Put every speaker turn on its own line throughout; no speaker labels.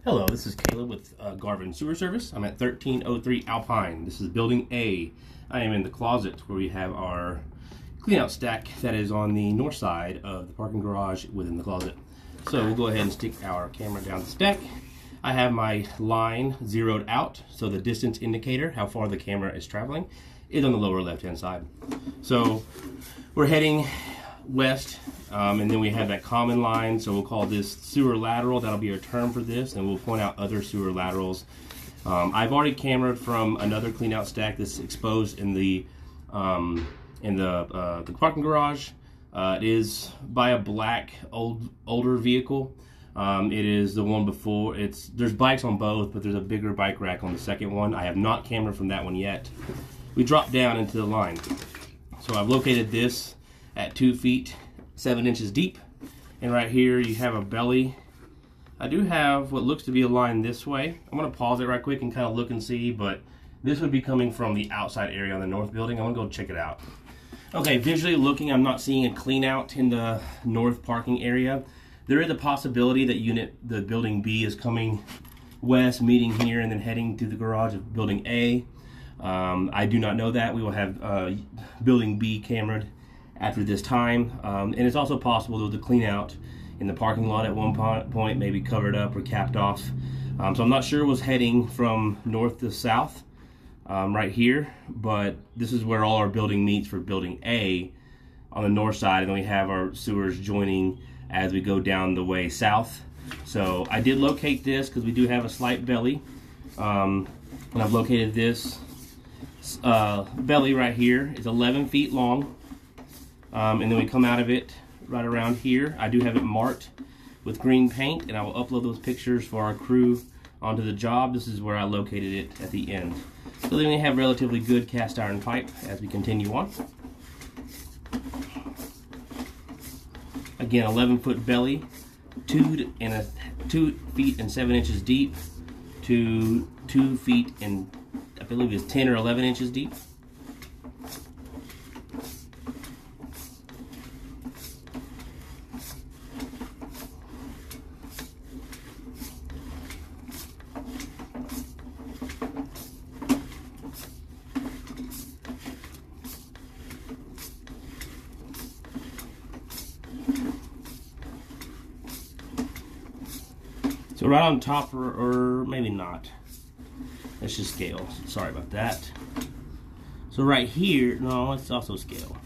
Hello, this is Caleb with Garvin Sewer Service. I'm at 1303 Alpine. This is Building A. I am in the closet where we have our cleanout stack that is on the north side of the parking garage within the closet. So we'll go ahead and stick our camera down the stack. I have my line zeroed out, so the distance indicator, how far the camera is traveling, is on the lower left-hand side. So we're heading west, and then we have that common line, so we'll call this sewer lateral. That'll be our term for this, and we'll point out other sewer laterals. I've already cameraed from another cleanout stack that's exposed in the parking garage. It is by a black older vehicle. It is the one before. There's bikes on both, but there's a bigger bike rack on the second one. I have not cameraed from that one yet. We dropped down into the line, so I've located this at 2 feet 7 inches deep, and right here you have a belly. I do have what looks to be a line this way. I'm going to pause it right quick and kind of look and see, but this would be coming from the outside area on the north building. I'm going to go check it out. Okay, visually looking, I'm not seeing a clean out in the north parking area. There is a possibility that the building B is coming west, meeting here, and then heading to the garage of building A. I do not know that. We will have building B cameraed after this time, and it's also possible that the clean out in the parking lot at one point may be covered up or capped off. So I'm not sure it was heading from north to south right here, but this is where all our building meets for building A on the north side, and then we have our sewers joining as we go down the way south. So I did locate this because we do have a slight belly, and I've located this belly right here. It's 11 feet long. And then we come out of it right around here. I do have it marked with green paint, and I will upload those pictures for our crew onto the job. This is where I located it at the end. So then we have relatively good cast iron pipe as we continue on. Again, 11-foot belly, 2 feet and 7 inches deep to 2 feet and I believe it's 10 or 11 inches deep. So right on top, or maybe not. Let's just scale. Sorry about that. So right here, no, it's also scale.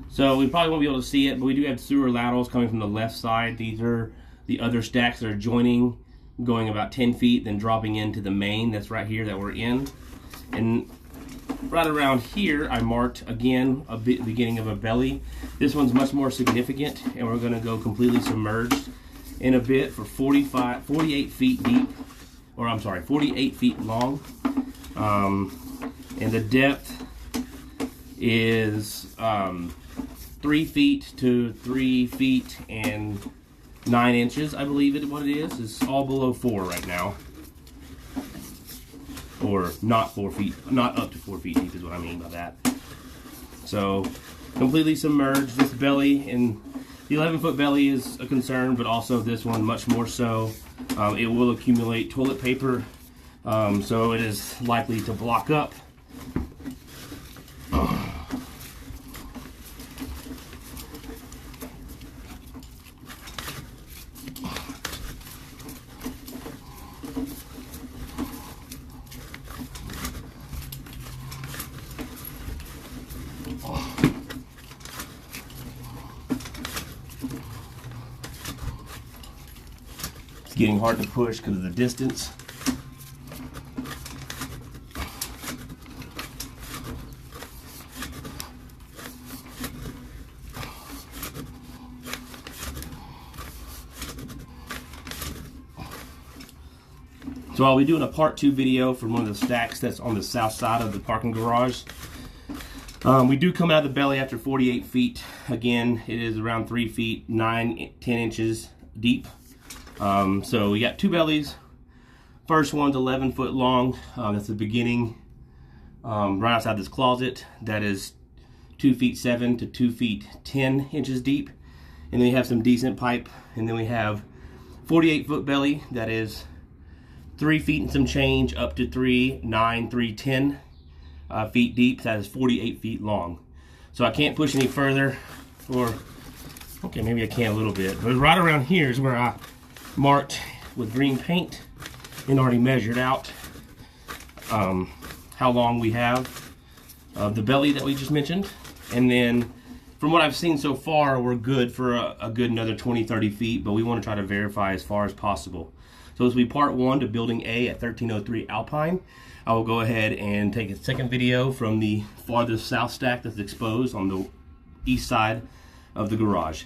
So we probably won't be able to see it, but we do have sewer laterals coming from the left side. These are the other stacks that are joining, going about 10 feet, then dropping into the main that's right here that we're in. And right around here, I marked, again, a beginning of a belly. This one's much more significant, and we're gonna go completely submerged in a bit for 48 feet deep, or I'm sorry, 48 feet long. And the depth is 3 feet to 3 feet and 9 inches, I believe it what it is. It's all below 4 right now. Or not 4 feet, not up to 4 feet deep is what I mean by that. So completely submerged. This belly, and the 11-foot belly is a concern, but also this one much more so. It will accumulate toilet paper, so it is likely to block up. It's getting hard to push because of the distance. So I'll be doing a part 2 video from one of the stacks that's on the south side of the parking garage. We do come out of the belly after 48 feet. Again, it is around 3 feet, 10 inches deep. So we got 2 bellies. First one's 11 foot long. That's the beginning right outside this closet. That is 2 feet 7 to 2 feet 10 inches deep. And then we have some decent pipe. And then we have 48 foot belly that is 3 feet and some change up to 3'9", 3'10" feet deep. That is 48 feet long. So I can't push any further, or okay, maybe I can a little bit, but right around here is where I marked with green paint and already measured out how long we have of the belly that we just mentioned. And then from what I've seen so far, we're good for a good another 20-30 feet, but we want to try to verify as far as possible. So this will be part 1 to building A at 1303 Alpine. I will go ahead and take a second video from the farthest south stack that's exposed on the east side of the garage.